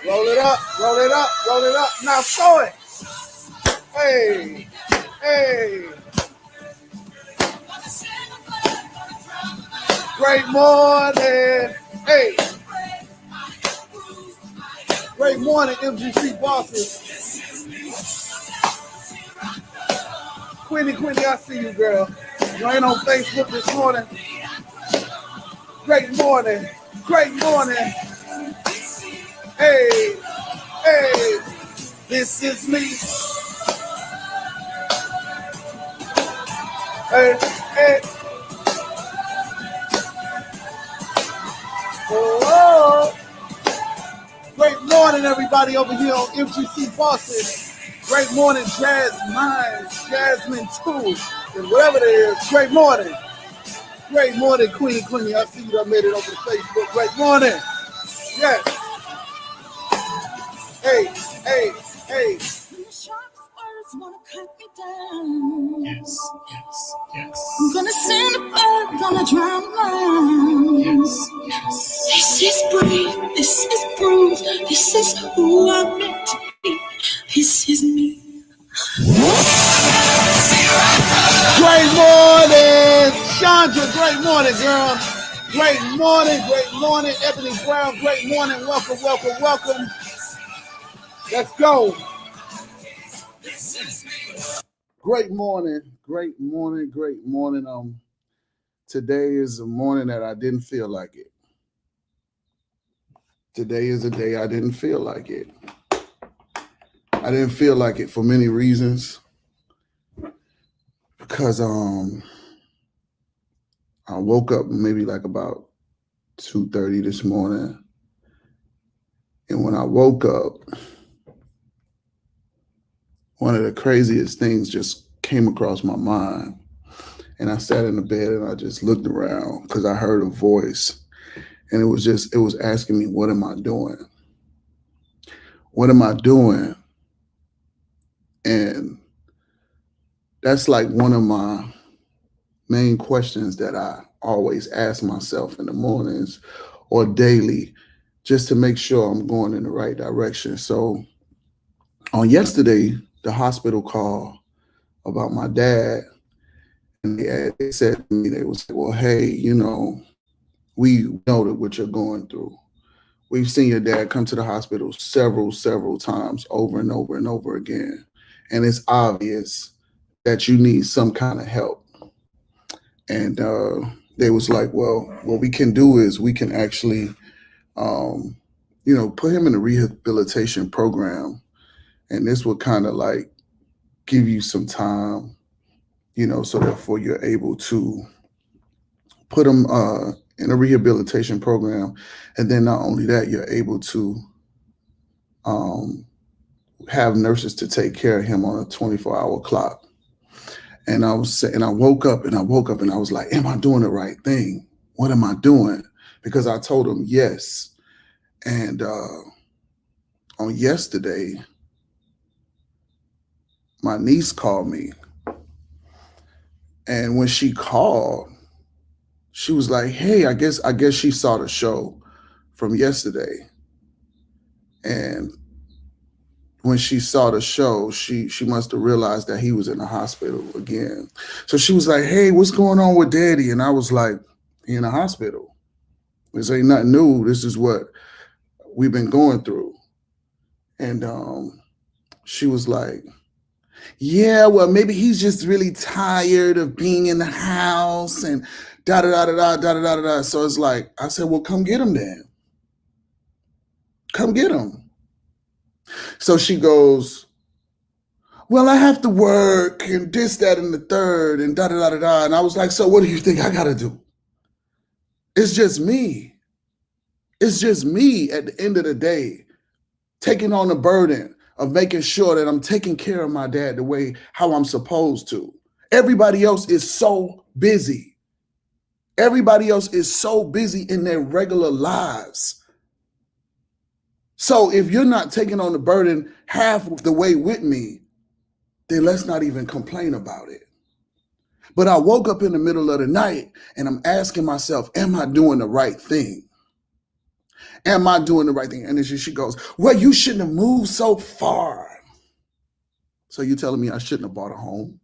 Roll it up, roll it up, roll it up. Now show it. Hey, hey. Great morning. Hey. Great morning, MGC bosses. Queenie, I see you, girl. You ain't on Facebook this morning. Great morning. Great morning. Hey, hey. This is me. Hey, hey. Oh, great morning, everybody over here on MGC Boston. Great morning, Jazz Minds, Jasmine 2, and whatever it is. Great morning. Great morning, Queenie. I see you done made it over to Facebook. Great morning. Yes. Hey, hey, hey. Wanna cut me down. Yes. I'm gonna send a bird, gonna drown mine. Yes. This is brave, this is bruised, this is who I'm meant to be. This is me. Great morning, Chandra. Great morning, girl. Great morning, Ebony Brown. Great morning, welcome. Let's go. Great morning. Today is a morning that I didn't feel like it. Today is a day I didn't feel like it. I didn't feel like it for many reasons. Because I woke up maybe like about 2:30 this morning. And when I woke up, one of the craziest things just came across my mind. And I sat in the bed and I just looked around because I heard a voice. And it was asking me, what am I doing? What am I doing? And that's like one of my main questions that I always ask myself in the mornings or daily, just to make sure I'm going in the right direction. So on yesterday, the hospital called about my dad, and they said to me, they was like, well, hey, we know that what you're going through. We've seen your dad come to the hospital several times over and over again. And it's obvious that you need some kind of help. And they was like, well, what we can do is we can actually, put him in a rehabilitation program. And this would kind of like give you some time, so therefore you're able to put him in a rehabilitation program. And then not only that, you're able to have nurses to take care of him on a 24-hour clock. And I woke up and I was like, am I doing the right thing? What am I doing? Because I told him yes. And on yesterday, my niece called me. And when she called, she was like, hey, I guess she saw the show from yesterday. And when she saw the show, she must have realized that he was in the hospital again. So she was like, hey, what's going on with Daddy? And I was like, he in the hospital. This ain't nothing new. This is what we've been going through. And she was like, yeah, well, maybe he's just really tired of being in the house and da-da-da-da-da-da-da-da-da. So it's like, I said, well, come get him then. Come get him. So she goes, well, I have to work and this, that, and the third and da-da-da-da-da. And I was like, so what do you think I got to do? It's just me. It's just me at the end of the day, taking on the burden of making sure that I'm taking care of my dad the way how I'm supposed to. Everybody else is so busy. Everybody else is so busy in their regular lives. So if you're not taking on the burden half of the way with me, then let's not even complain about it. But I woke up in the middle of the night and I'm asking myself, am I doing the right thing? Am I doing the right thing? And then she goes, well, you shouldn't have moved so far. So you telling me I shouldn't have bought a home?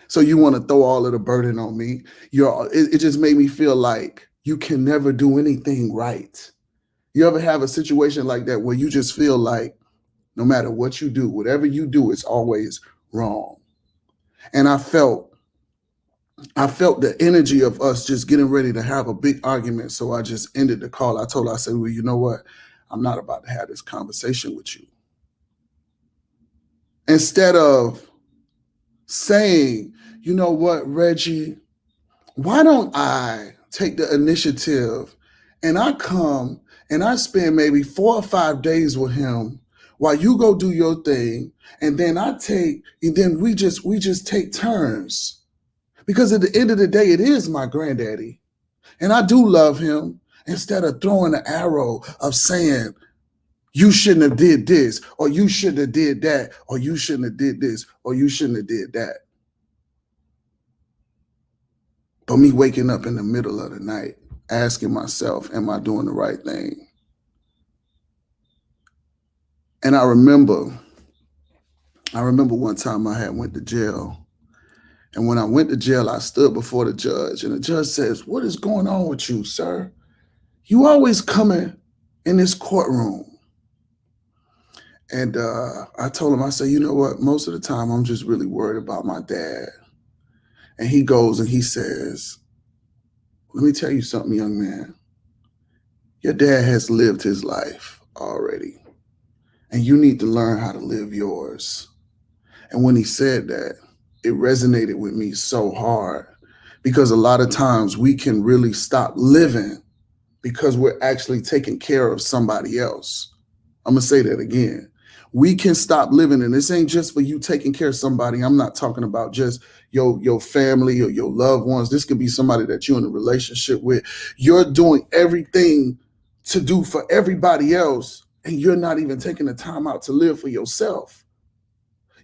So you want to throw all of the burden on me? It just made me feel like you can never do anything right. You ever have a situation like that where you just feel like no matter what you do, whatever you do, it's always wrong? And I felt the energy of us just getting ready to have a big argument. So I just ended the call. I told her, I said, well, you know what? I'm not about to have this conversation with you. Instead of saying, you know what, Reggie, why don't I take the initiative and I come and I spend maybe 4 or 5 days with him while you go do your thing, and then we just take turns. Because at the end of the day, it is my granddaddy. And I do love him. Instead of throwing the arrow of saying, you shouldn't have did this, or you shouldn't have did that, or you shouldn't have did this, or you shouldn't have did that. But me waking up in the middle of the night, asking myself, am I doing the right thing? And I remember one time I had went to jail. And when I went to jail, I stood before the judge, and the judge says, what is going on with you, sir? You always coming in this courtroom. And I told him, I said, you know what? Most of the time, I'm just really worried about my dad. And he goes and he says, let me tell you something, young man. Your dad has lived his life already, and you need to learn how to live yours. And when he said that, it resonated with me so hard, because a lot of times we can really stop living because we're actually taking care of somebody else. I'm going to say that again. We can stop living, and this ain't just for you taking care of somebody. I'm not talking about just your family or your loved ones. This could be somebody that you're in a relationship with. You're doing everything to do for everybody else, and you're not even taking the time out to live for yourself.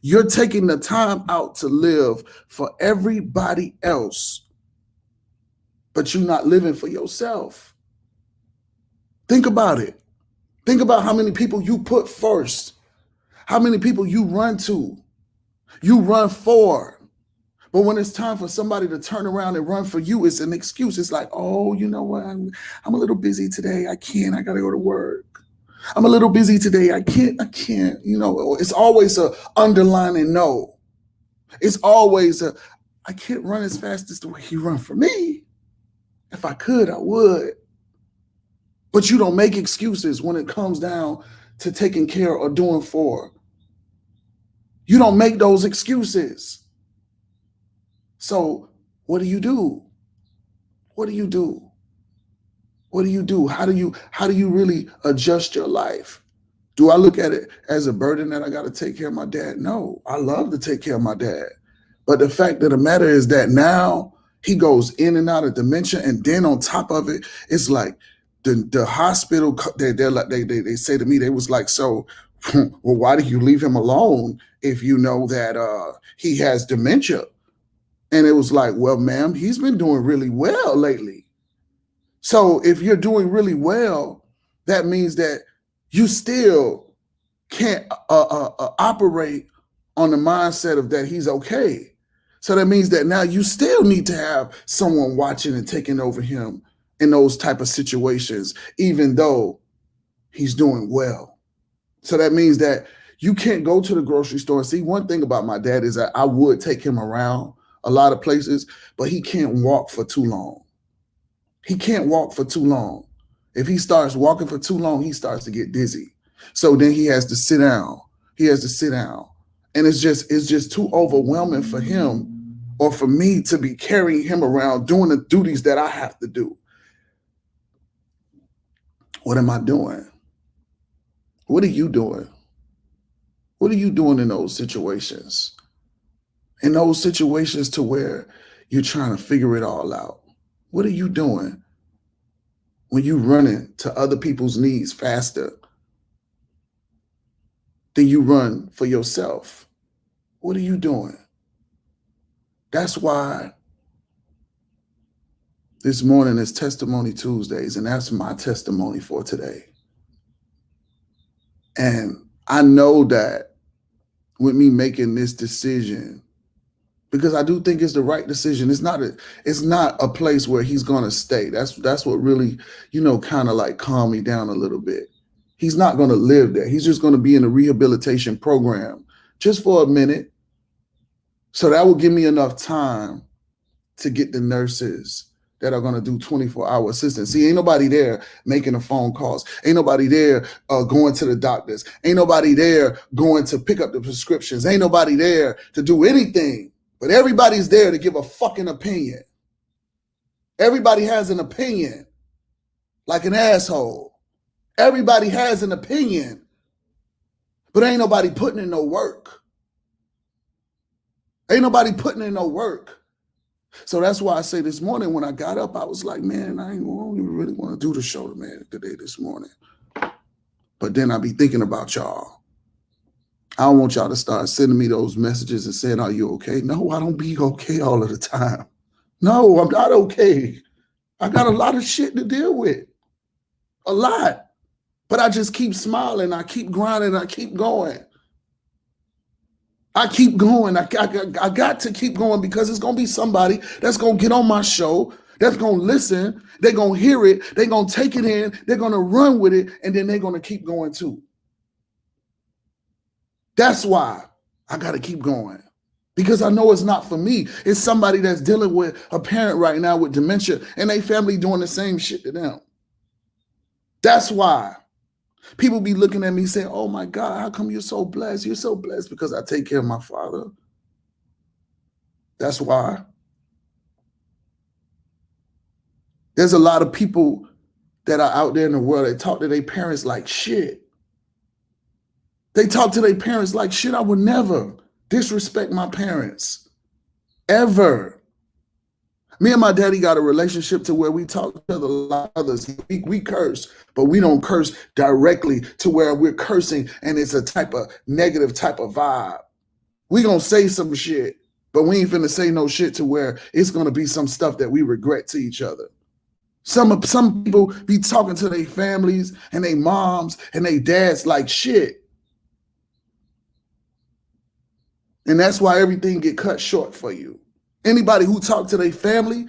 You're taking the time out to live for everybody else, but you're not living for yourself. Think about it. Think about how many people you put first, how many people you run to, you run for. But when it's time for somebody to turn around and run for you, it's an excuse. It's like, oh, you know what? I'm a little busy today. I got to go to work. I'm a little busy today. I can't. You know, it's always a underlining no. It's always I can't run as fast as the way he run for me. If I could, I would. But you don't make excuses when it comes down to taking care or doing for. You don't make those excuses. So what do you do? What do you do? What do you do? How do you really adjust your life? Do I look at it as a burden that I got to take care of my dad? No, I love to take care of my dad. But the fact of the matter is that now he goes in and out of dementia, and then on top of it, it's like the hospital. They say to me, they was like, so, well, why do you leave him alone if you know that he has dementia? And it was like, well, ma'am, he's been doing really well lately. So if you're doing really well, that means that you still can't operate on the mindset of that he's okay. So that means that now you still need to have someone watching and taking over him in those type of situations, even though he's doing well. So that means that you can't go to the grocery store. And see, one thing about my dad is that I would take him around a lot of places, but he can't walk for too long. He can't walk for too long. If he starts walking for too long, he starts to get dizzy. So then he has to sit down. And it's just too overwhelming for him or for me to be carrying him around doing the duties that I have to do. What am I doing? What are you doing? What are you doing in those situations? In those situations to where you're trying to figure it all out. What are you doing when you running to other people's needs faster than you run for yourself? What are you doing? That's why This morning is Testimony Tuesdays, and that's my testimony for today. And I know that with me making this decision, because I do think it's the right decision. It's not a place where he's gonna stay. That's what really, kind of like calm me down a little bit. He's not gonna live there. He's just gonna be in a rehabilitation program just for a minute. So that will give me enough time to get the nurses that are gonna do 24-hour assistance. See, ain't nobody there making the phone calls. Ain't nobody there going to the doctors. Ain't nobody there going to pick up the prescriptions. Ain't nobody there to do anything. But everybody's there to give a fucking opinion. Everybody has an opinion, like an asshole. Everybody has an opinion, but ain't nobody putting in no work. Ain't nobody putting in no work. So that's why I say this morning when I got up, I was like, man, I don't even really want to do the show today this morning. But then I be thinking about y'all. I don't want y'all to start sending me those messages and saying, are you okay? No, I don't be okay all of the time. No, I'm not okay. I got a lot of shit to deal with. A lot. But I just keep smiling. I keep grinding. I keep going. I keep going. I got to keep going because it's going to be somebody that's going to get on my show, that's going to listen. They're going to hear it. They're going to take it in. They're going to run with it. And then they're going to keep going too. That's why I got to keep going. Because I know it's not for me. It's somebody that's dealing with a parent right now with dementia and they family doing the same shit to them. That's why. People be looking at me saying, oh my God, how come you're so blessed? You're so blessed because I take care of my father. That's why. There's a lot of people that are out there in the world that talk to their parents like shit. They talk to their parents like shit. I would never disrespect my parents. Ever. Me and my daddy got a relationship to where we talk to other like others. We curse, but we don't curse directly to where we're cursing and it's a type of negative type of vibe. We gonna say some shit, but we ain't finna say no shit to where it's gonna be some stuff that we regret to each other. Some people be talking to their families and their moms and their dads like shit. And that's why everything get cut short for you. Anybody who talk to their family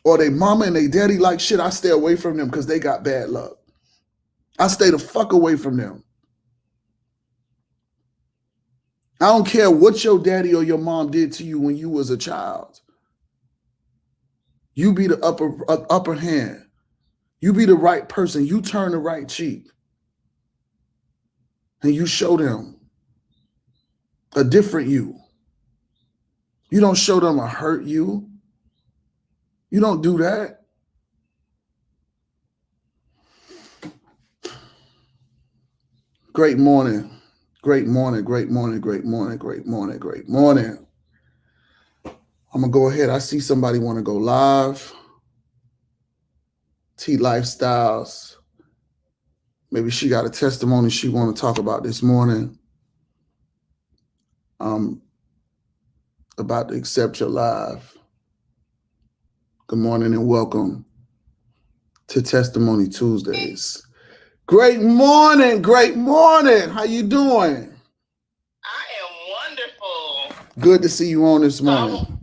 or their mama and their daddy like shit, I stay away from them because they got bad luck. I stay the fuck away from them. I don't care what your daddy or your mom did to you when you was a child. You be the upper hand. You be the right person. You turn the right cheek. And you show them a different you. You don't show them a hurt you. You don't do that. Great morning. Great morning, great morning, great morning, great morning, great morning. I'm going to go ahead. I see somebody want to go live. T Lifestyles. Maybe she got a testimony she want to talk about this morning. About to accept your live. Good morning and welcome to Testimony Tuesdays. Great morning, great morning. How you doing? I am wonderful. Good to see you on this morning.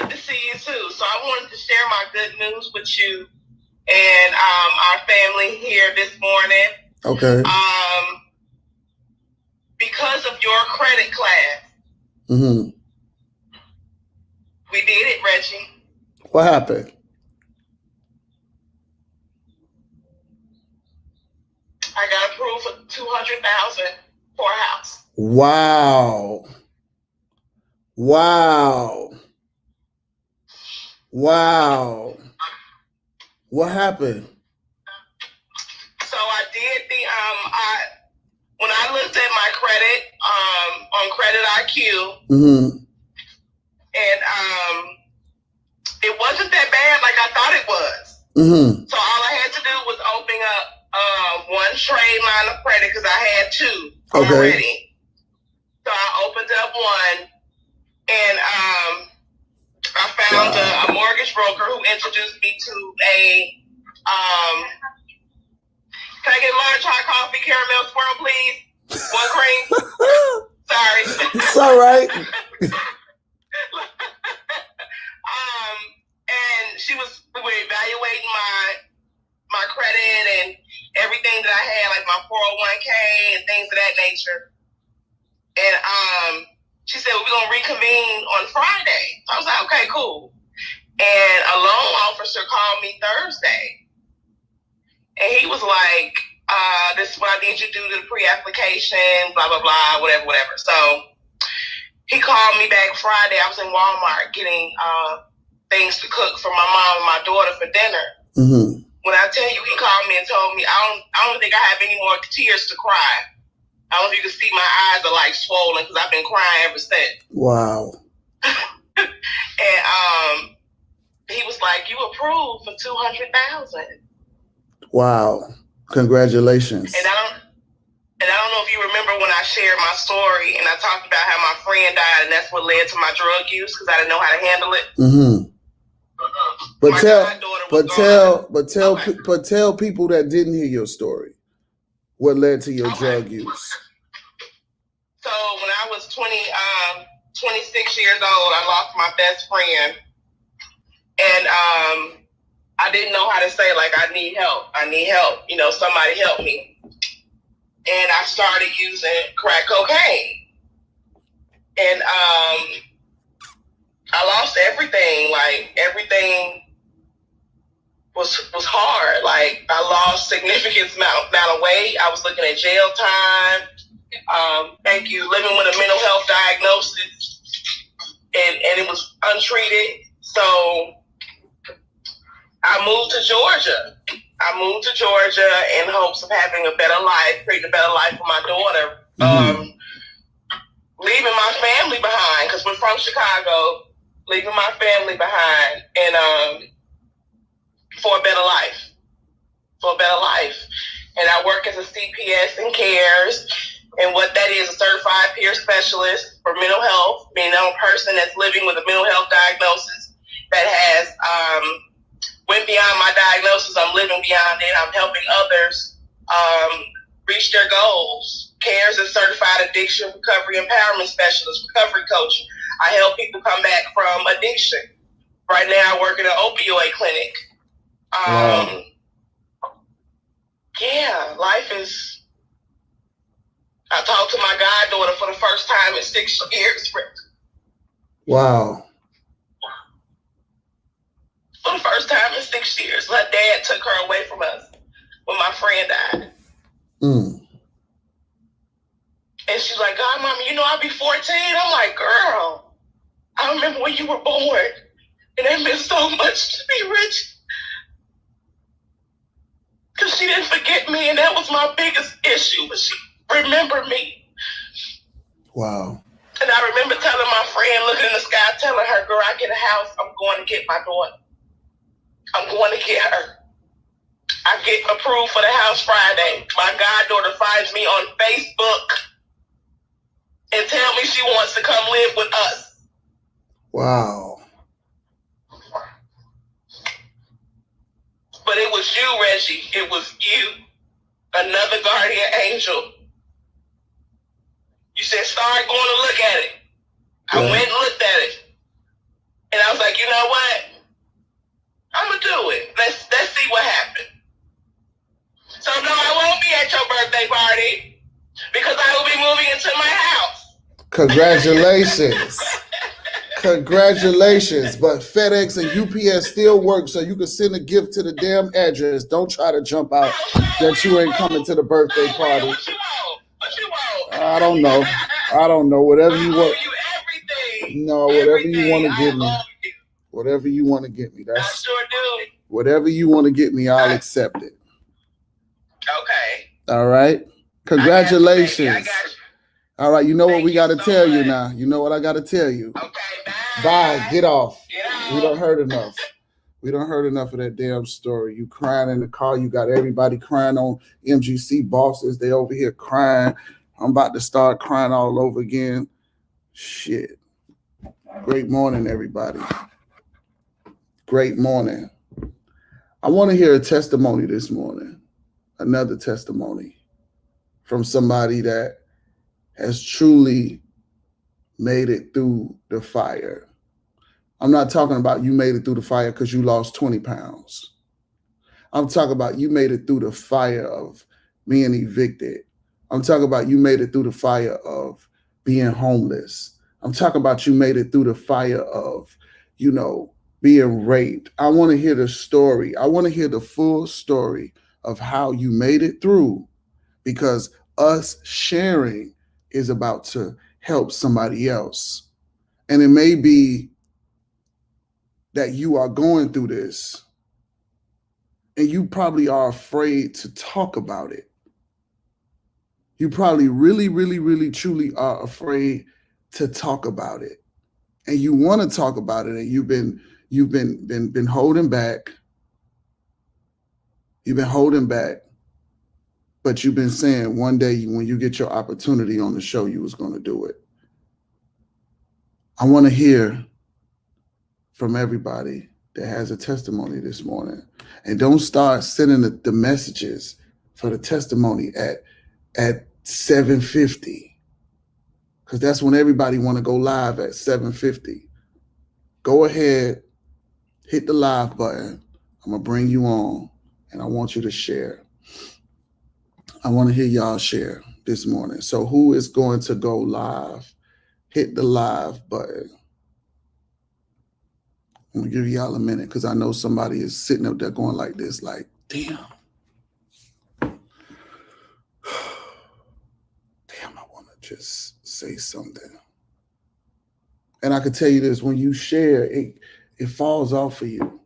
Good to see you too. So I wanted to share my good news with you and our family here this morning. Okay. Because of your credit class. Mm-hmm. We did it, Reggie. What happened? I got approved for $200,000 for a house. Wow. Wow. Wow. What happened? So I did when I looked at my credit on Credit IQ, Mm-hmm. and it wasn't that bad like I thought it was. Mm-hmm. So all I had to do was open up one trade line of credit because I had two already. So I opened up one, and I found a mortgage broker who introduced me to a can I get large hot coffee, caramel swirl, please? One cream. Sorry. It's all right. And we were evaluating my credit and everything that I had, like my 401k and things of that nature. And she said, well, we're going to reconvene on Friday. So I was like, okay, cool. And a loan officer called me Thursday. And he was like, this is what I need you to do to the pre-application, blah, blah, blah, whatever. So he called me back Friday. I was in Walmart getting things to cook for my mom and my daughter for dinner. Mm-hmm. When I tell you, he called me and told me, I don't think I have any more tears to cry. I don't know if you can see my eyes are like swollen because I've been crying ever since. Wow. And he was like, you approved for $200,000. Wow. Congratulations. And I don't know if you remember when I shared my story and I talked about how my friend died and that's what led to my drug use because I didn't know how to handle it. Mm-hmm. But tell people that didn't hear your story what led to your drug use. So when I was 26 years old, I lost my best friend, and I didn't know how to say, like, I need help. You know, somebody help me. And I started using crack cocaine. And I lost everything. Like, everything was hard. Like, I lost significant amount of weight. I was looking at jail time. Thank you. Living with a mental health diagnosis. And it was untreated. So I moved to Georgia. In hopes of having a better life, creating a better life for my daughter. Mm-hmm. Leaving my family behind, because we're from Chicago, leaving my family behind and for a better life. And I work as a CPS in CARES. And what that is, a certified peer specialist for mental health, being a person that's living with a mental health diagnosis that has went beyond my diagnosis. I'm living beyond it. I'm helping others reach their goals. CARES is certified addiction recovery empowerment specialist, recovery coach. I help people come back from addiction. Right now I work at an opioid clinic. Wow. Yeah, life is... I talked to my goddaughter for the first time in 6 years. Wow. For the first time in 6 years. Her dad took her away from us when my friend died. Mm. And she's like, God, Mama, you know I'll be 14. I'm like, girl, I remember when you were born. And it meant so much to me, Rich. Because she didn't forget me, and that was my biggest issue, was she remembered me. Wow. And I remember telling my friend, looking in the sky, telling her, girl, I get a house, I'm going to get my daughter. I'm going to get her. I get approved for the house Friday. My goddaughter finds me on Facebook and tell me she wants to come live with us. Wow. But it was you, Reggie. It was you. Another guardian angel. You said, start going to look at it. I went and looked at it. And I was like, you know what? I'm going to do it. Let's see what happens. So no, I won't be at your birthday party because I will be moving into my house. Congratulations. Congratulations. But FedEx and UPS still work, so you can send a gift to the damn address. Don't try to jump out that you ain't coming to the birthday party. What you want? I don't know. Whatever you want. You everything. No, whatever you want to give me. Whatever you want to get me. I sure do. Whatever you want to get me, I'll accept it. Okay. All right. Congratulations. I got you. All right. You know what we got to so tell you much. now. You know what I got to tell you. Okay, bye. Bye. Get off. Get out. We don't heard enough. We don't heard enough of that damn story. You crying in the car. You got everybody crying on MGC bosses. They over here crying. I'm about to start crying all over again. Shit. Great morning, everybody. Great morning. I want to hear a testimony this morning, another testimony from somebody that has truly made it through the fire. I'm not talking about you made it through the fire because you lost 20 pounds. I'm talking about you made it through the fire of being evicted. I'm talking about you made it through the fire of being homeless. I'm talking about you made it through the fire of, being raped. I want to hear the story. I want to hear the full story of how you made it through, because us sharing is about to help somebody else. And it may be that you are going through this and you probably are afraid to talk about it. You probably really, really, really, truly are afraid to talk about it. And you want to talk about it, and you've been holding back. You've been holding back, but you've been saying one day when you get your opportunity on the show, you was going to do it. I want to hear from everybody that has a testimony this morning. And don't start sending the messages for the testimony at 7:50. Because that's when everybody want to go live at 7:50. Go ahead, hit the live button. I'm going to bring you on, and I want you to share. I want to hear y'all share this morning. So who is going to go live? Hit the live button. I'm going to give y'all a minute because I know somebody is sitting up there going like this, like, damn. Damn, I want to just say something. And I can tell you this, when you share, it falls off of you.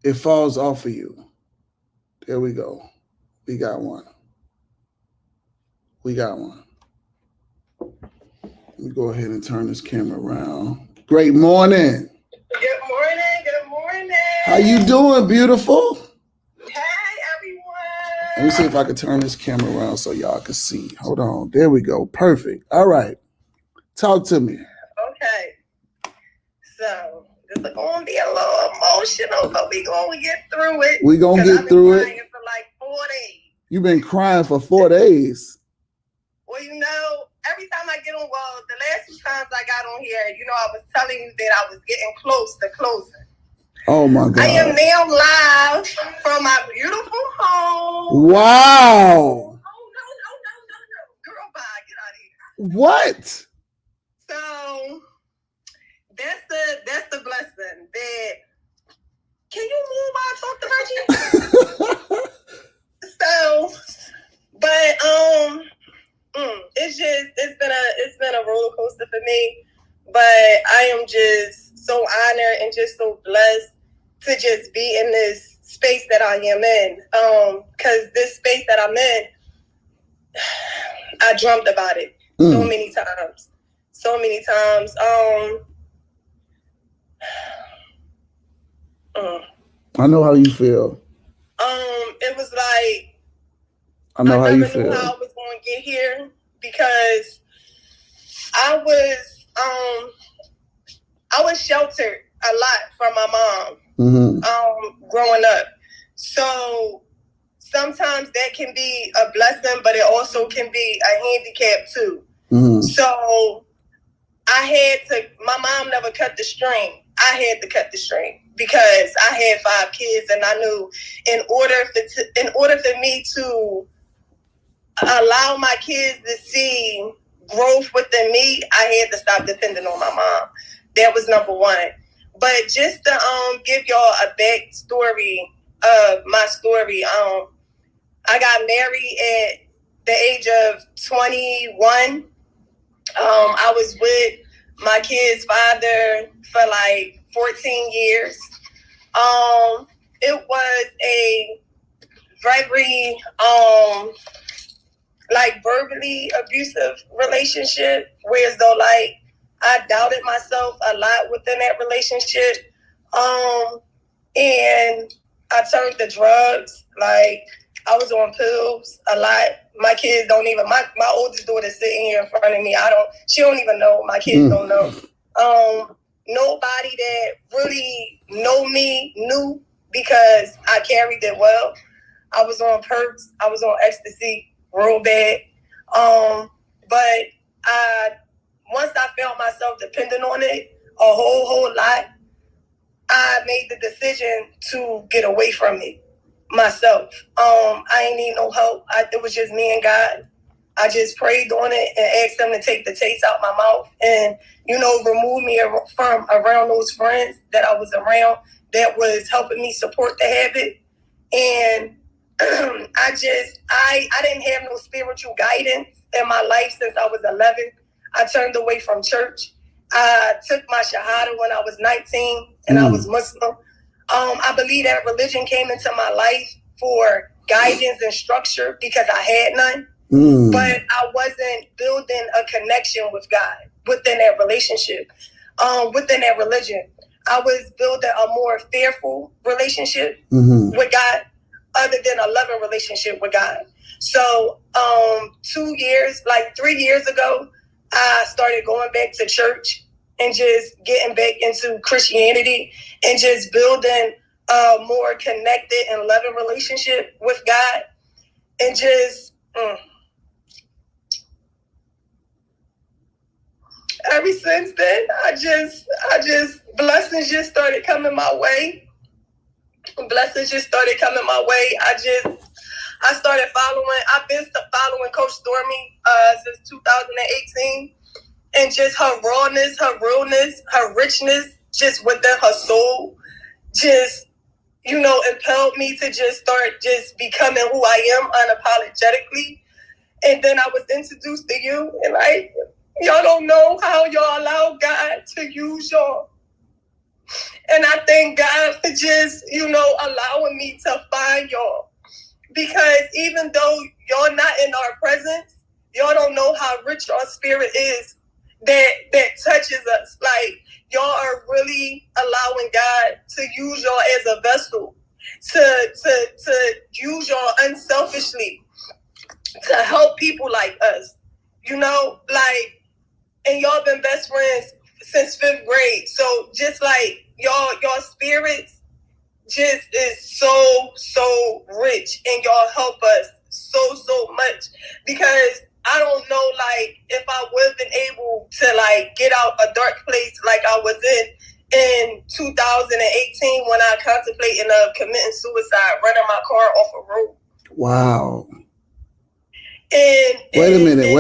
It falls off of you. There we go. We got one. Let me go ahead and turn this camera around. Great morning. Good morning. How you doing, beautiful? Hey, everyone. Let me see if I can turn this camera around so y'all can see. Hold on. There we go. Perfect. All right. Talk to me. Okay. So, this is going to be a little emotional, but we're going to get through it. We're going to get through it. I've been crying for like 4 days. You've been crying for 4 days. Well, every time I get on, the last 2 times I got on here, I was telling you that I was getting close to closing. Oh, my God. I am now live from my beautiful home. Wow. Oh, no. Girl, bye. Get out of here. What? So, that's the blessing. That, can you move while I talk to Reggie? So, but, it's been a roller coaster for me, but I am just so honored and just so blessed to just be in this space that I am in. Because this space that I'm in, I dreamt about it so many times. I know how you feel. It was like, I know how you never knew feel. how I was going to get here, because I was sheltered a lot from my mom growing up. So sometimes that can be a blessing, but it also can be a handicap too. So my mom never cut the string. I had to cut the string because I had 5 kids, and I knew in order for me to allow my kids to see growth within me, I had to stop depending on my mom. That was number one. But just to give y'all a backstory of my story, I got married at the age of 21. I was with my kid's father for like 14 years. It was a very verbally abusive relationship, whereas though I doubted myself a lot within that relationship. And I turned to drugs. Like, I was on pills a lot. My kids don't even, my oldest daughter sitting here in front of me. She don't even know. My kids don't know. nobody that really know me knew because I carried it well. I was on perks, I was on ecstasy, real bad. But once I felt myself dependent on it a whole lot, I made the decision to get away from it myself. I ain't need no help. It was just me and God. I just prayed on it and asked him to take the taste out my mouth and, remove me from around those friends that I was around that was helping me support the habit. And I didn't have no spiritual guidance in my life since I was 11. I turned away from church. I took my Shahada when I was 19 and I was Muslim. I believe that religion came into my life for guidance and structure because I had none. But I wasn't building a connection with God within that relationship, within that religion. I was building a more fearful relationship with God other than a loving relationship with God. So 3 years ago, I started going back to church and just getting back into Christianity and just building a more connected and loving relationship with God. And just ever since then, I just blessings just started coming my way. Blessings just started coming my way. I started I've been following Coach Stormy since 2018. And just her rawness, her realness, her richness, just within her soul, just, impelled me to just start just becoming who I am unapologetically. And then I was introduced to you, and y'all don't know how y'all allow God to use y'all. And I thank God for just, allowing me to find y'all. Because even though y'all not in our presence, y'all don't know how rich our spirit is that touches us. Like, y'all are really allowing God to use y'all as a vessel, to use y'all unselfishly, to help people like us. And y'all been best friends since 5th grade. So just like y'all spirits just is so rich, and y'all help us so much, because I don't know, if I would have been able to, get out a dark place like I was in 2018 when I contemplated committing suicide, running my car off a road. Wow. And wait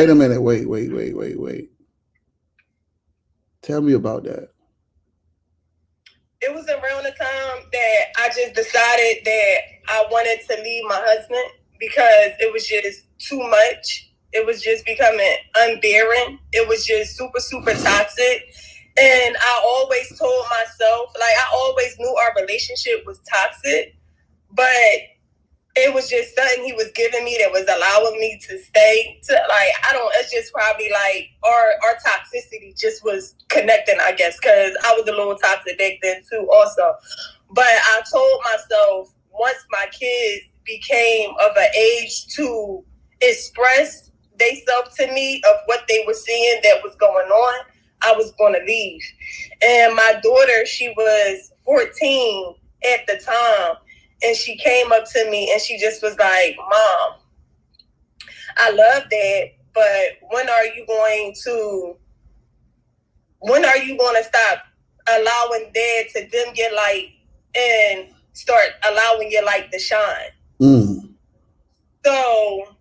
a minute. Wait. Tell me about that. It was around the time that I just decided that I wanted to leave my husband because it was just too much. It was just becoming unbearing. It was just super, super toxic. And I always told myself, I always knew our relationship was toxic, but it was just something he was giving me that was allowing me to stay. It's just probably our toxicity just was connecting, I guess, because I was a little toxic back then too also. But I told myself, once my kids became of an age to express themselves to me of what they were seeing that was going on, I was going to leave. And my daughter, she was 14 at the time. And she came up to me and she just was like, "Mom, I love Dad, but when are you going to stop allowing Dad to dim your light and start allowing your light to shine?" So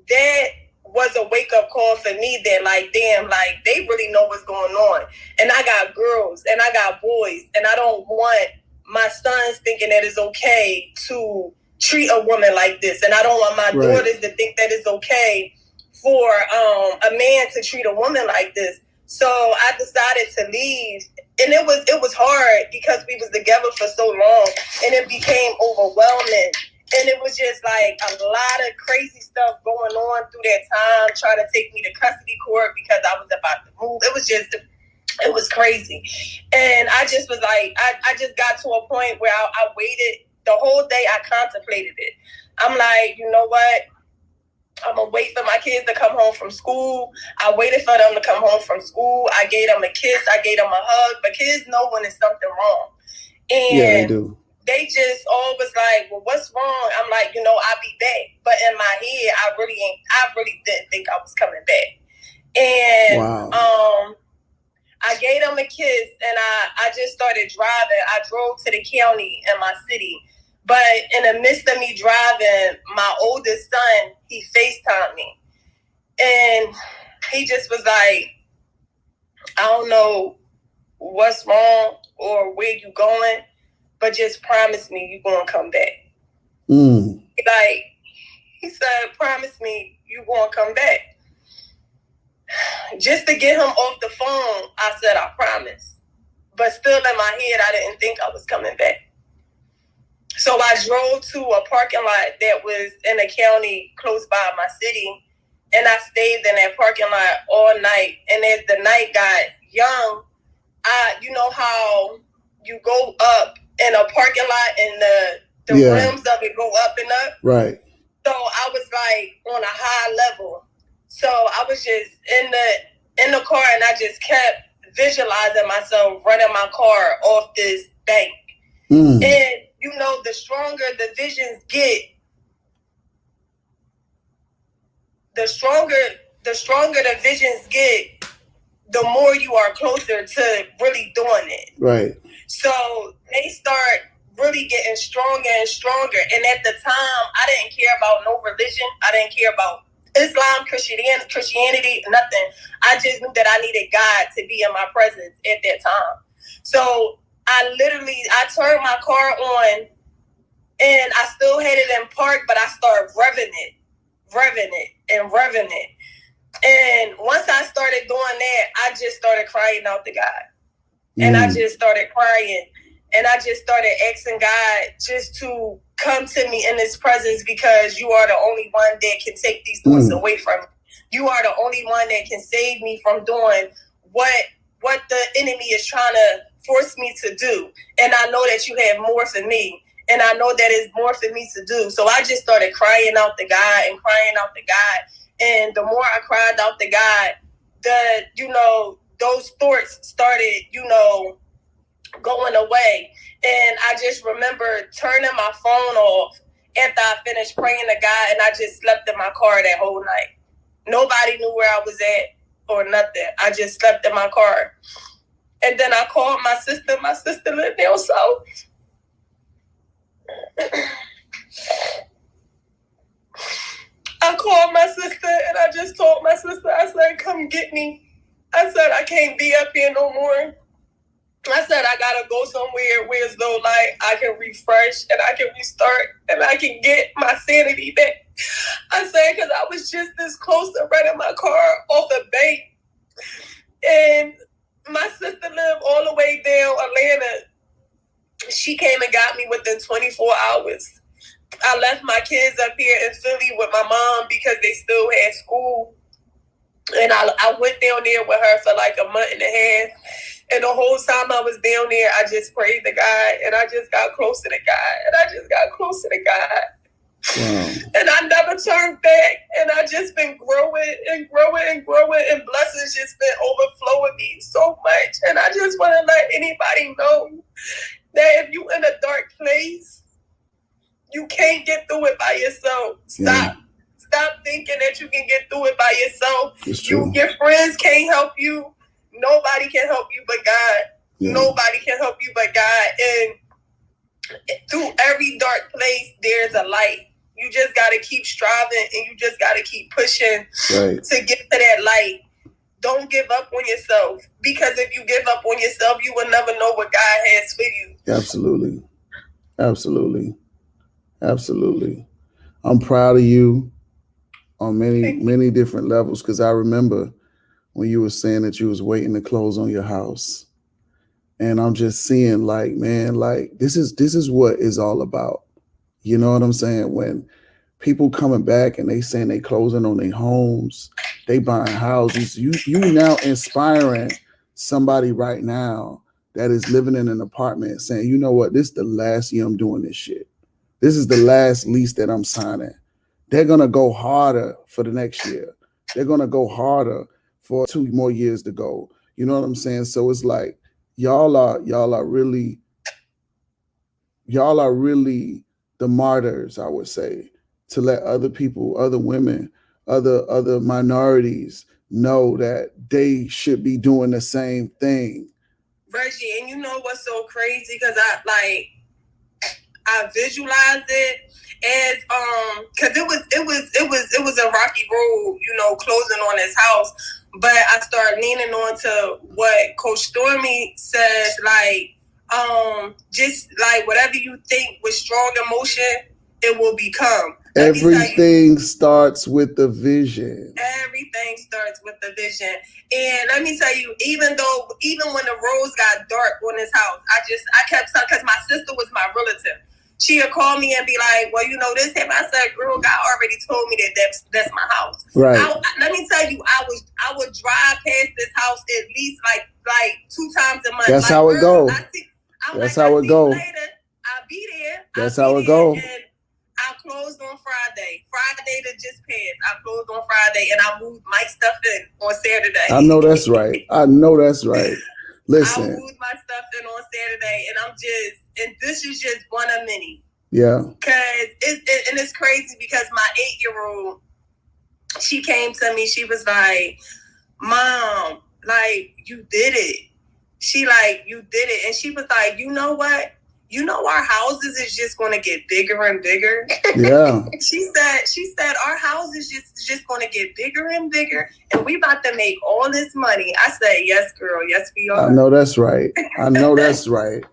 that was a wake-up call for me that damn, they really know what's going on. And I got girls and I got boys, and I don't want my sons thinking that it's okay to treat a woman like this. And I don't want my daughters to think that it's okay for a man to treat a woman like this. So I decided to leave. And it was hard because we was together for so long, and it became overwhelming. And it was just a lot of crazy stuff going on through that time, trying to take me to custody court because I was about to move. It was crazy. And I just was I just got to a point where I waited the whole day. I contemplated it. I'm like, you know what? I'm gonna wait for my kids to come home from school. I waited for them to come home from school. I gave them a kiss. I gave them a hug. But kids know when it's something wrong. And yeah, they do. They just always like, well, what's wrong? I'm like, I'll be back. But in my head, I really didn't think I was coming back. And wow. I gave them a kiss, and I just started driving. I drove to the county in my city. But in the midst of me driving, my oldest son, he FaceTimed me. And he just was like, I don't know what's wrong or where you going, but just promise me you're going to come back. Like, he said, promise me you're going to come back. Just to get him off the phone, I said, I promise. But still in my head, I didn't think I was coming back. So I drove to a parking lot that was in a county close by my city, and I stayed in that parking lot all night. And as the night got young, you know how you go up in a parking lot and the rims of it go up and up? Right. So I was like on a high level. So I was just in the car, and I just kept visualizing myself running my car off this bank. And the stronger the visions get, the stronger the visions get, the more you are closer to really doing it. Right. So they start really getting stronger and stronger. And at the time, I didn't care about no religion. I didn't care about Islam, Christianity, nothing. I just knew that I needed God to be in my presence at that time. So I turned my car on, and I still had it in park, but I started revving it. And once I started doing that, I just started crying out to God. And I just started crying. And I just started asking God just to come to me in His presence, because you are the only one that can take these thoughts away from me. You are the only one that can save me from doing what the enemy is trying to force me to do. And I know that you have more for me. And I know that it's more for me to do. So I just started crying out to God. And the more I cried out to God, those thoughts started, going away. And I just remember turning my phone off after I finished praying to God, and I just slept in my car that whole night. Nobody knew where I was at or nothing. I just slept in my car. And then I called my sister. My sister lived down south. I called my sister, and I just told my sister, I said, come get me. I said, I can't be up here no more. I said, I gotta go somewhere where it's though like I can refresh and I can restart and I can get my sanity back. I said, because I was just this close to running my car off a bank. And my sister lived all the way down Atlanta. She came and got me within 24 hours. I left my kids up here in Philly with my mom because they still had school. And I went down there with her for like a month and a half. And the whole time I was down there, I just prayed to God, and I just got closer to God. Wow. And I never turned back. And I just been growing and growing and growing, and blessings just been overflowing me so much. And I just want to let anybody know that if you in a dark place, you can't get through it by yourself. Stop thinking that you can get through it by yourself. It's true. Your friends can't help you. Nobody can help you but God. Yeah. Nobody can help you but God. And through every dark place, there's a light. You just got to keep striving, and you just got to keep pushing to get to that light. Don't give up on yourself, because if you give up on yourself, you will never know what God has for you. Absolutely. Absolutely. Absolutely. I'm proud of you on many different levels, because I remember when you were saying that you was waiting to close on your house. And I'm just seeing like, man, like this is what it's all about. You know what I'm saying? When people coming back and they saying they closing on their homes, they buying houses, you now inspiring somebody right now that is living in an apartment saying, you know what, this is the last year I'm doing this shit. This is the last lease that I'm signing. they're going to go harder for the next year. They're going to go harder for 2 more years to go. You know what I'm saying? So it's like y'all are really the martyrs, I would say, to let other people, other women, other minorities know that they should be doing the same thing. Reggie, and you know what's so crazy? Because I visualized it as because it was a rocky road, you know, closing on his house. But I started leaning on to what Coach Stormy says, like just like whatever you think with strong emotion, it will become. Everything starts with the vision. Everything starts with the vision. And let me tell you, even when the roads got dark on his house, I kept saying, because my sister was my relative. She'll call me and be like, well, you know, this happened. I said, girl, God already told me that's my house. Right. Let me tell you, I would drive past this house at least like 2 times a month. That's like, how it goes. That's how it goes. I'll be there. That's how it goes. I closed on Friday. Friday that just passed. I closed on Friday and I moved my stuff in on Saturday. I know that's right. Listen. I moved my stuff in on Saturday and this is just one of many. Yeah. Cause it's crazy because my 8-year-old, she came to me, she was like, Mom, like, you did it. She like, you did it. And she was like, you know what? You know, our houses is just going to get bigger and bigger. Yeah. She said, our house is just going to get bigger and bigger, and we about to make all this money. I said, yes, girl. Yes, we are. I know that's right.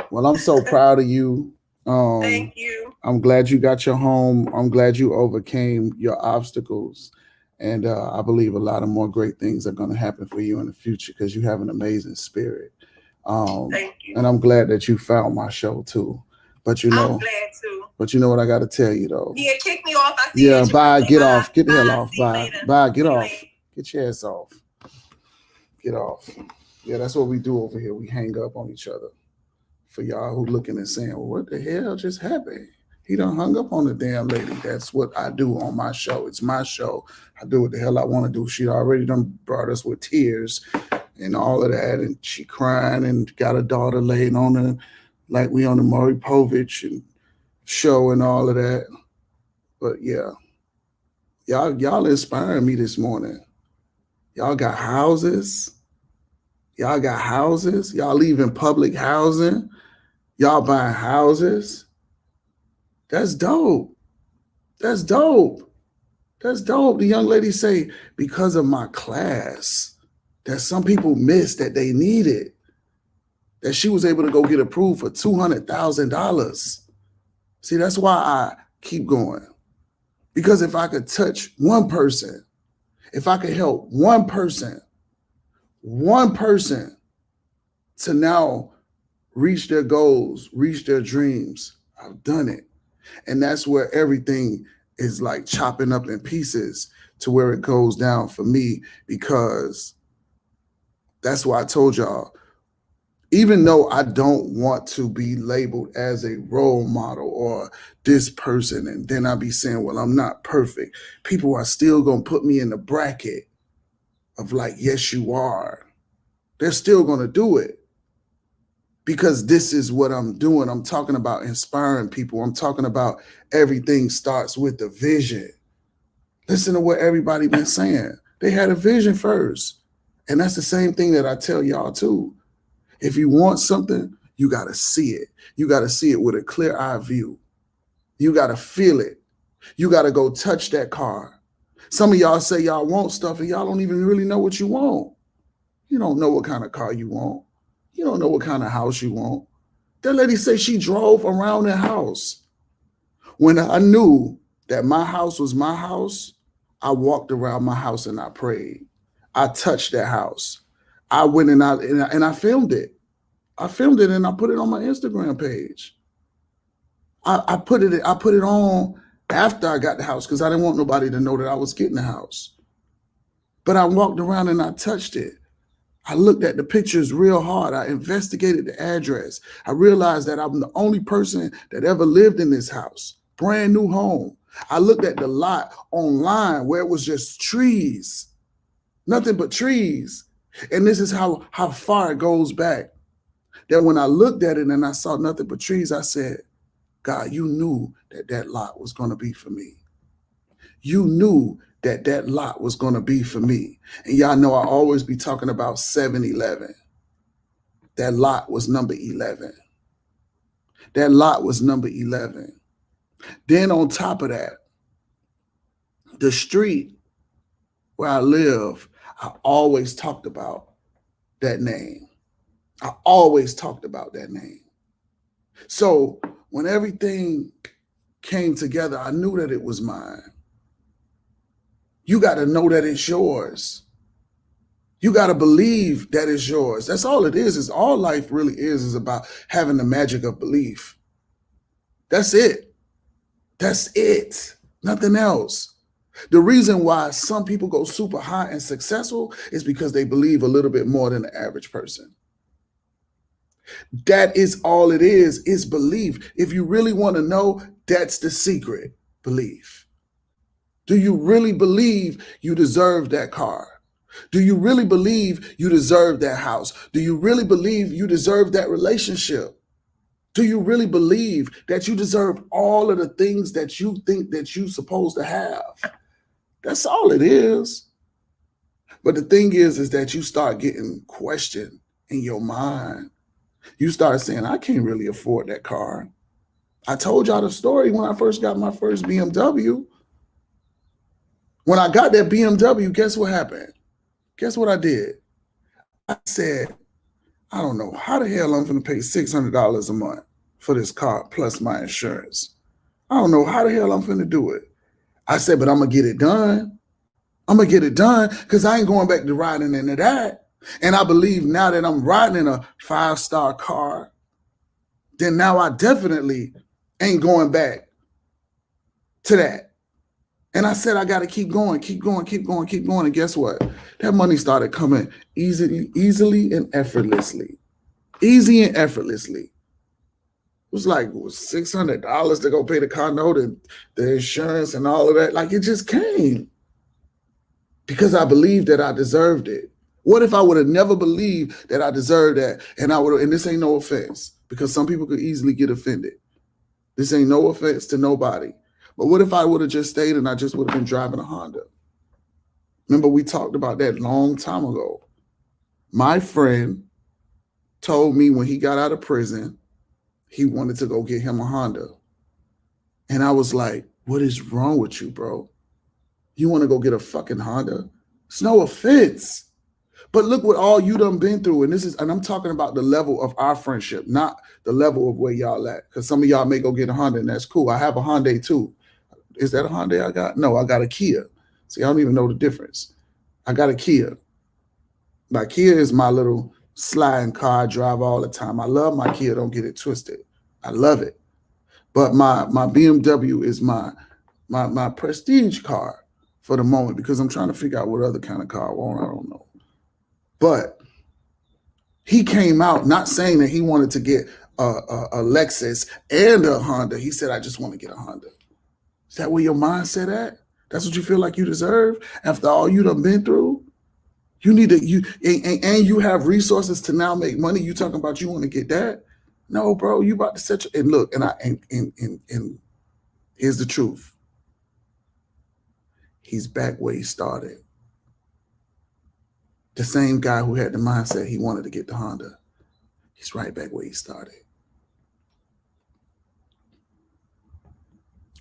Well, I'm so proud of you. Thank you. I'm glad you got your home. I'm glad you overcame your obstacles. And I believe a lot of more great things are going to happen for you in the future because you have an amazing spirit. Thank you. And I'm glad that you found my show too. But you know, I'm glad too. But you know what I got to tell you though. Yeah, kick me off. I see yeah, bye. Get off. Get the hell off. Bye. Bye. Get off. Get your ass off. Get off. Yeah, that's what we do over here. We hang up on each other. For y'all who looking and saying, well, what the hell just happened? He done hung up on the damn lady. That's what I do on my show. It's my show. I do what the hell I want to do. She already done brought us with tears and all of that, and she crying and got a daughter laying on her like we on the Maury Povich and show and all of that. But yeah, y'all inspiring me this morning. Y'all got houses. Y'all leaving public housing. Y'all buying houses. That's dope. The young lady say, because of my class, that some people missed that they needed, that she was able to go get approved for $200,000. See, that's why I keep going. Because if I could touch one person, if I could help one person to now reach their goals, reach their dreams, I've done it. And that's where everything is like chopping up in pieces to where it goes down for me, because that's why I told y'all, even though I don't want to be labeled as a role model or this person, and then I be saying, well, I'm not perfect, people are still going to put me in the bracket of like, yes, you are. They're still going to do it because this is what I'm doing. I'm talking about inspiring people. I'm talking about everything starts with the vision. Listen to what everybody been saying. They had a vision first. And that's the same thing that I tell y'all too. If you want something, you got to see it. You got to see it with a clear eye view. You got to feel it. You got to go touch that car. Some of y'all say y'all want stuff and y'all don't even really know what you want. You don't know what kind of car you want. You don't know what kind of house you want. That lady say she drove around the house. When I knew that my house was my house, I walked around my house and I prayed. I touched that house. I went and I filmed it. I filmed it and I put it on my Instagram page. I put it on after I got the house because I didn't want nobody to know that I was getting the house. But I walked around and I touched it. I looked at the pictures real hard. I investigated the address. I realized that I'm the only person that ever lived in this house. Brand new home. I looked at the lot online where it was just trees, nothing but trees. And this is how far it goes back. That when I looked at it and I saw nothing but trees, I said, God, you knew that that lot was going to be for me. You knew that that lot was going to be for me. And y'all know I always be talking about 7-Eleven. That lot was number 11. That lot was number 11. Then on top of that, the street where I live, I always talked about that name. I always talked about that name. So when everything came together, I knew that it was mine. You got to know that it's yours. You got to believe that it's yours. That's all it is all life really is about having the magic of belief. That's it. That's it. Nothing else. The reason why some people go super high and successful is because they believe a little bit more than the average person. That is all it is belief. If you really want to know, that's the secret, belief. Do you really believe you deserve that car? Do you really believe you deserve that house? Do you really believe you deserve that relationship? Do you really believe that you deserve all of the things that you think that you're supposed to have? That's all it is. But the thing is that you start getting questioned in your mind. You start saying, I can't really afford that car. I told y'all the story when I first got my first BMW. When I got that BMW, guess what happened? Guess what I did? I said, I don't know how the hell I'm going to pay $600 a month for this car plus my insurance. I don't know how the hell I'm going to do it. I said, but I'm going to get it done. I'm going to get it done because I ain't going back to riding into that. And I believe now that I'm riding in a 5-star car, then now I definitely ain't going back to that. And I said, I got to keep going. And guess what? That money started coming easily and effortlessly. Easy and effortlessly. It was like $600 to go pay the car note and the insurance and all of that. Like it just came because I believed that I deserved it. What if I would have never believed that I deserved that? And this ain't no offense because some people could easily get offended. This ain't no offense to nobody. But what if I would have just stayed and I just would have been driving a Honda? Remember, we talked about that long time ago. My friend told me when he got out of prison, he wanted to go get him a Honda. And I was like, what is wrong with you, bro? You want to go get a fucking Honda? It's no offense. But look what all you done been through. And I'm talking about the level of our friendship, not the level of where y'all at. Because some of y'all may go get a Honda and that's cool. I have a Hyundai too. Is that a Hyundai I got? No, I got a Kia. See, I don't even know the difference. I got a Kia. My Kia is my little sliding car I drive all the time. I love my Kia. Don't get it twisted. I love it. But my BMW is my prestige car for the moment because I'm trying to figure out what other kind of car I want. I don't know. But he came out not saying that he wanted to get a Lexus and a Honda. He said, I just want to get a Honda. Is that where your mindset at? That's what you feel like you deserve after all you done been through? You need to, and you have resources to now make money. You talking about you want to get that? No, bro, you about to set your, and look, and here's the truth. He's back where he started. The same guy who had the mindset he wanted to get the Honda. He's right back where he started.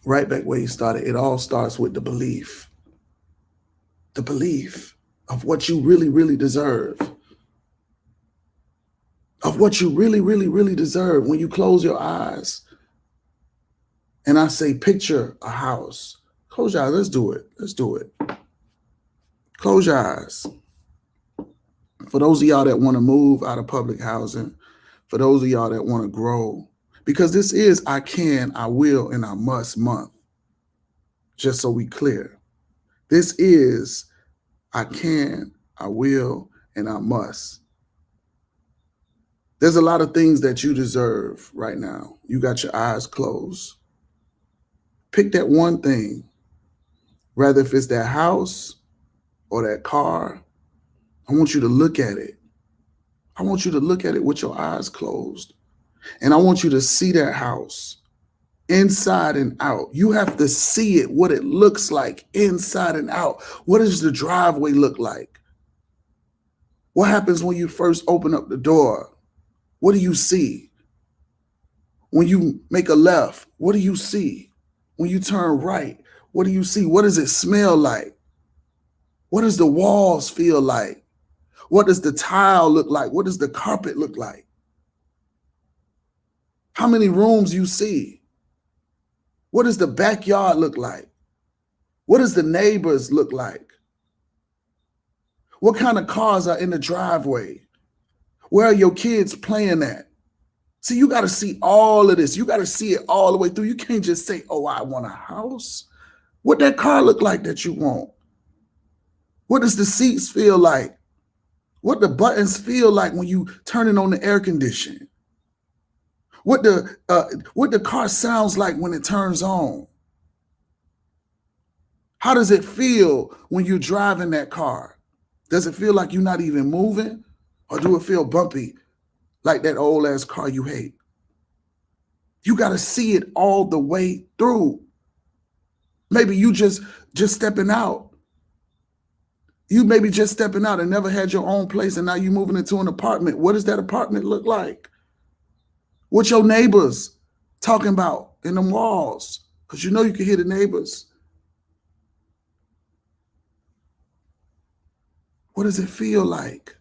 Right back where he started. It all starts with the belief. The belief of what you really, really deserve. Of what you really, really, really deserve when you close your eyes. And I say, picture a house. Close your eyes. Let's do it. Let's do it. Close your eyes. For those of y'all that want to move out of public housing, for those of y'all that want to grow, because this is I can, I will, and I must month. Just so we clear. This is I can, I will, and I must. There's a lot of things that you deserve right now. You got your eyes closed. Pick that one thing, rather if it's that house or that car. I want you to look at it. I want you to look at it with your eyes closed. And I want you to see that house inside and out. You have to see it, what it looks like inside and out. What does the driveway look like? What happens when you first open up the door? What do you see? When you make a left, what do you see? When you turn right, what do you see? What does it smell like? What does the walls feel like? What does the tile look like? What does the carpet look like? How many rooms you see? What does the backyard look like? What does the neighbors look like? What kind of cars are in the driveway? Where are your kids playing at? See, you got to see all of this. You got to see it all the way through. You can't just say, oh, I want a house. What that car look like that you want? What does the seats feel like? What the buttons feel like when you turn it on the air conditioning? What the car sounds like when it turns on? How does it feel when you're driving that car? Does it feel like you're not even moving? Or do it feel bumpy like that old ass car you hate? You got to see it all the way through. Maybe you just stepping out. You maybe just stepping out and never had your own place, and now you're moving into an apartment. What does that apartment look like? What your neighbors talking about in them walls? Because you know you can hear the neighbors. What does it feel like?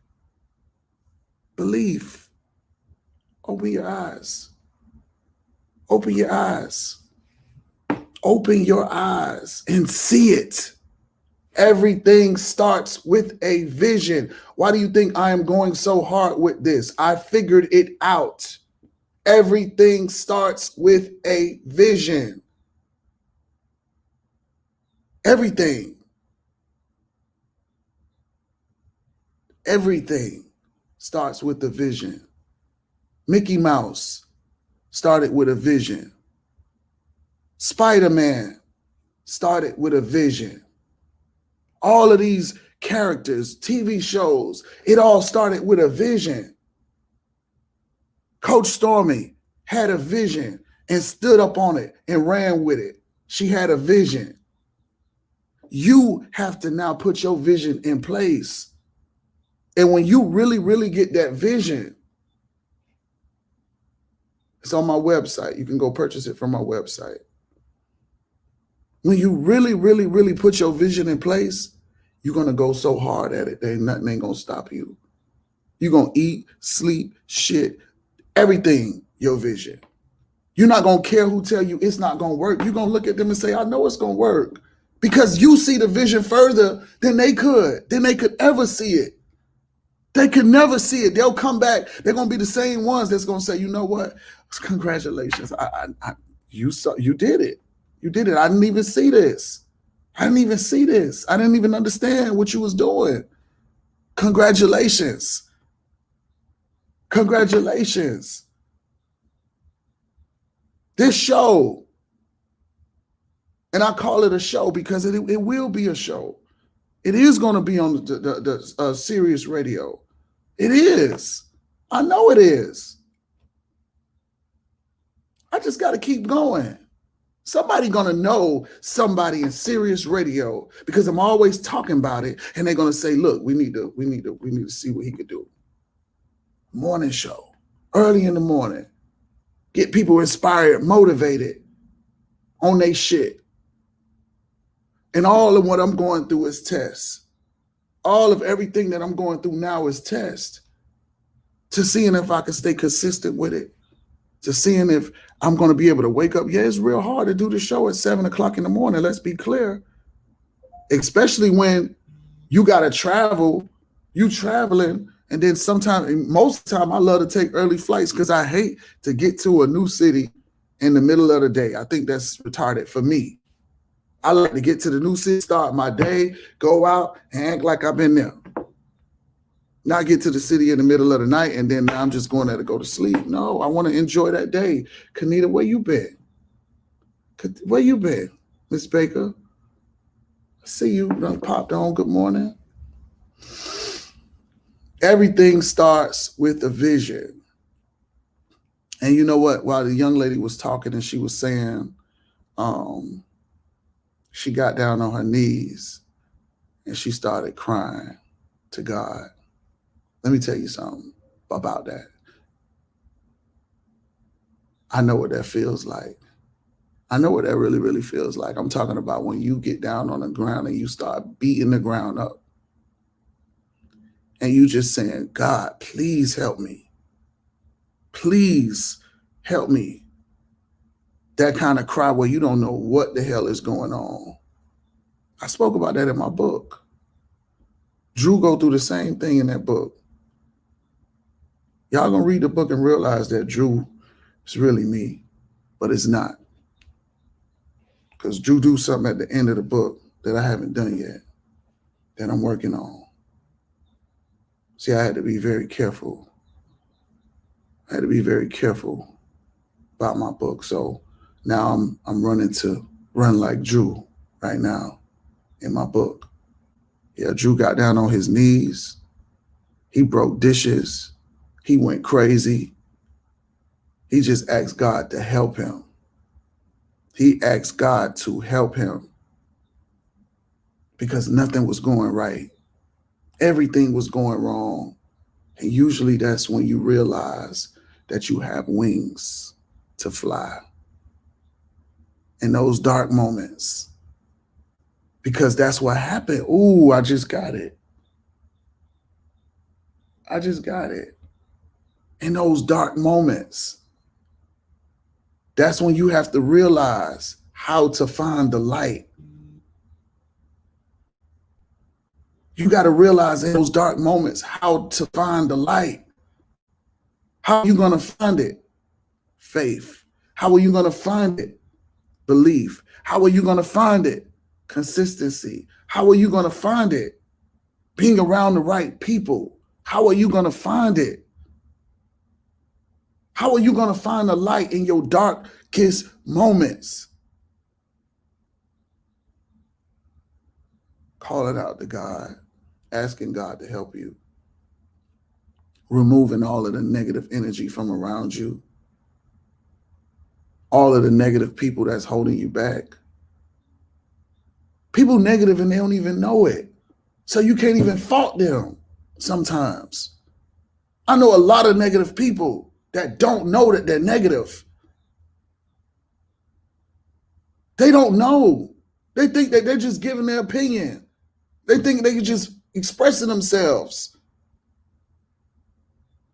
Belief. Open your eyes. Open your eyes. Open your eyes and see it. Everything starts with a vision. Why do you think I am going so hard with this? I figured it out. Everything starts with a vision. Everything. Everything starts with a vision. Mickey Mouse started with a vision. Spider-Man started with a vision. All of these characters, TV shows, it all started with a vision. Coach Stormy had a vision and stood up on it and ran with it. She had a vision. You have to now put your vision in place. And when you really, really get that vision, it's on my website. You can go purchase it from my website. When you really, really, really put your vision in place, you're going to go so hard at it that nothing ain't going to stop you. You're going to eat, sleep, shit, everything, your vision. You're not going to care who tell you it's not going to work. You're going to look at them and say, I know it's going to work. Because you see the vision further than they could ever see it. They could never see it. They'll come back. They're going to be the same ones that's going to say, you know what? Congratulations. You did it. You did it. I didn't even see this. I didn't even understand what you was doing. Congratulations. Congratulations. This show, and I call it a show because it will be a show. It is going to be on the Sirius Radio. It is. I know it is. I just got to keep going. Somebody gonna know somebody in Sirius Radio because I'm always talking about it, and they're gonna say, "Look, we need to see what he could do." Morning show, early in the morning, get people inspired, motivated on their shit. And all of what I'm going through is tests. All of everything that I'm going through now is test. To seeing if I can stay consistent with it. To seeing if I'm going to be able to wake up. Yeah, it's real hard to do the show at 7 o'clock in the morning. Let's be clear. Especially when you got to travel, you traveling. And then most of the time, I love to take early flights because I hate to get to a new city in the middle of the day. I think that's retarded for me. I like to get to the new city, start my day, go out and act like I've been there. Not get to the city in the middle of the night and then I'm just going there to go to sleep. No, I want to enjoy that day. Kanita, where you been? Where you been, Miss Baker? I see you done popped on. Good morning. Everything starts with a vision. And you know what? While the young lady was talking and she was saying, she got down on her knees and she started crying to God. Let me tell you something about that. I know what that feels like. I know what that really, really feels like. I'm talking about when you get down on the ground and you start beating the ground up and you just saying, God, please help me. Please help me. That kind of cry where you don't know what the hell is going on. I spoke about that in my book. Drew go through the same thing in that book. Y'all gonna read the book and realize that Drew is really me, but it's not. Because Drew do something at the end of the book that I haven't done yet, that I'm working on. See, I had to be very careful. I had to be very careful about my book. So now I'm running to run like Drew right now in my book. Yeah, Drew got down on his knees. He broke dishes. He went crazy. He just asked God to help him. He asked God to help him because nothing was going right. Everything was going wrong. And usually that's when you realize that you have wings to fly. In those dark moments. Because that's what happened. Ooh, I just got it. I just got it. In those dark moments, that's when you have to realize how to find the light. You got to realize in those dark moments how to find the light. How are you going to find it? Faith. How are you going to find it? Belief. How are you going to find it? Consistency. How are you going to find it? Being around the right people. How are you going to find it? How are you going to find the light in your darkest moments? Calling out to God, asking God to help you, removing all of the negative energy from around you, all of the negative people that's holding you back. People negative and they don't even know it. So you can't even fault them sometimes. I know a lot of negative people that don't know that they're negative. They don't know. They think that they're just giving their opinion. They think they can just expressing themselves.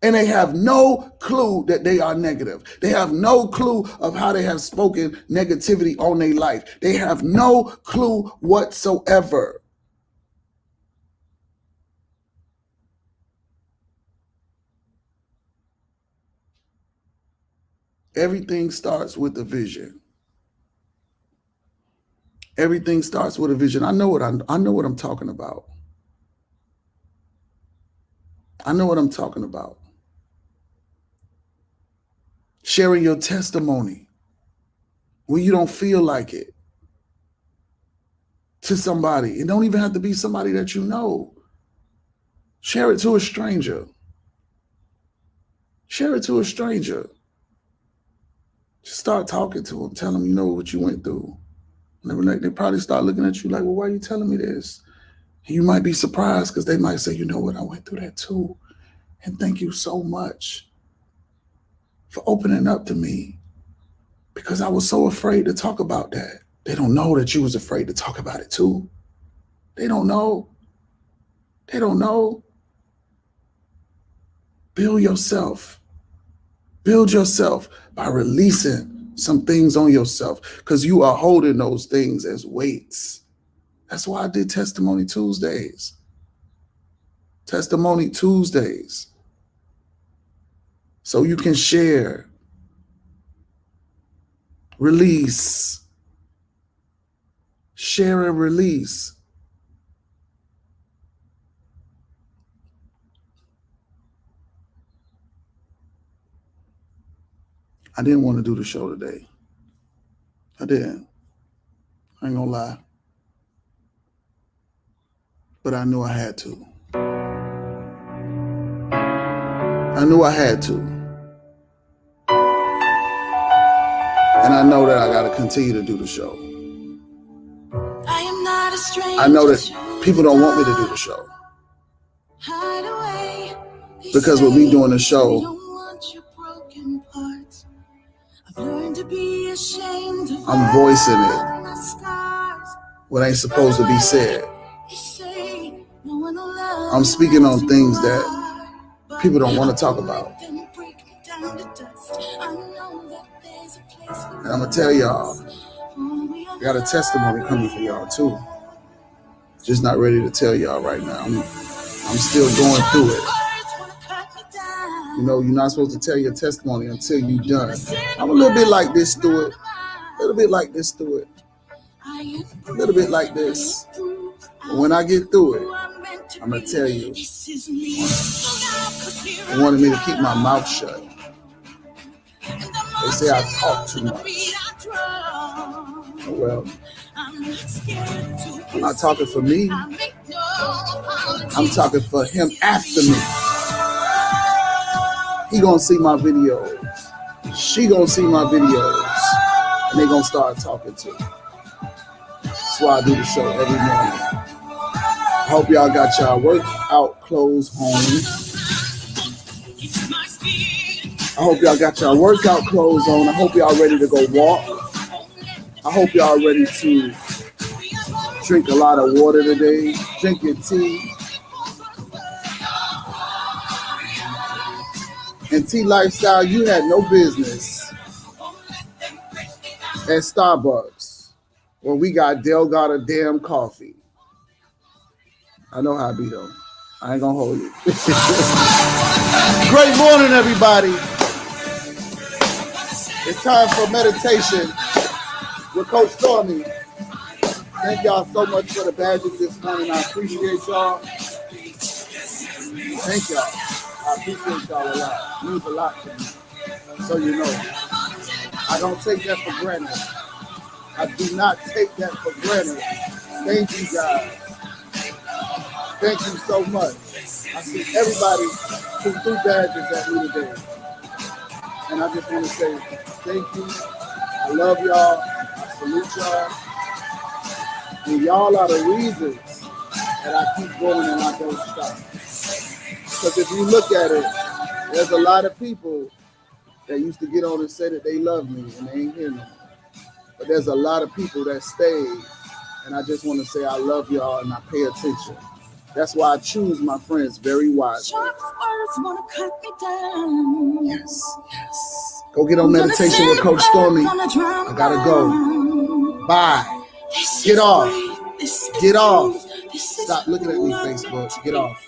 And they have no clue that they are negative. They have no clue of how they have spoken negativity on their life. They have no clue whatsoever. Everything starts with a vision. Everything starts with a vision. I know what I'm talking about. I know what I'm talking about. Sharing your testimony when you don't feel like it to somebody. It don't even have to be somebody that you know. Share it to a stranger. Share it to a stranger. Just start talking to them. Tell them you know what you went through. And they probably start looking at you like, well, why are you telling me this? And you might be surprised because they might say, you know what, I went through that too. And thank you so much for opening up to me because I was so afraid to talk about that. They don't know that you was afraid to talk about it too. They don't know. They don't know. Build yourself. Build yourself by releasing some things on yourself because you are holding those things as weights. That's why I did Testimony Tuesdays. Testimony Tuesdays. So you can share, release, share and release. I didn't want to do the show today. I didn't. I ain't gonna lie. But I knew I had to. I knew I had to. And I know that I got to continue to do the show. I know that people don't want me to do the show. Because with me doing the show, I'm voicing it. What ain't supposed to be said. I'm speaking on things that people don't want to talk about. And I'm going to tell y'all, I got a testimony coming for y'all too. Just not ready to tell y'all right now. I'm still going through it. You know, you're not supposed to tell your testimony until you're done. I'm a little bit like this, Stuart. A little bit like this, Stuart. A little bit like this. But when I get through it, I'm going to tell you. They wanted me to keep my mouth shut. They say I talk too much. Oh, well, I'm not talking for me. I'm talking for him after me. He gonna see my videos. She gonna see my videos. And they gonna start talking too. That's why I do the show every morning. I hope y'all got y'all workout clothes home. I hope y'all got y'all workout clothes on. I hope y'all ready to go walk. I hope y'all ready to drink a lot of water today. Drink your tea. And Tea Lifestyle, you had no business at Starbucks where we got Delgado damn coffee. I know how I be though. I ain't gonna hold you. Great morning, everybody. It's time for meditation with Coach Stormy. Thank y'all so much for the badges this morning. I appreciate y'all. Thank y'all. I appreciate y'all a lot. It means a lot to me. So you know. I don't take that for granted. I do not take that for granted. Thank you guys. Thank you so much. I see everybody who threw badges at me today. And I just want to say thank you. I love y'all. I salute y'all. And y'all are the reasons that I keep going and I don't stop. Because if you look at it, there's a lot of people that used to get on and say that they love me and they ain't here no more. But there's a lot of people that stayed. And I just want to say I love y'all and I pay attention. That's why I choose my friends very wisely. Yes, yes. Go get on meditation with Coach Stormy. I gotta go. Bye. Get off. Get off. Stop looking at me, Facebook. Get off.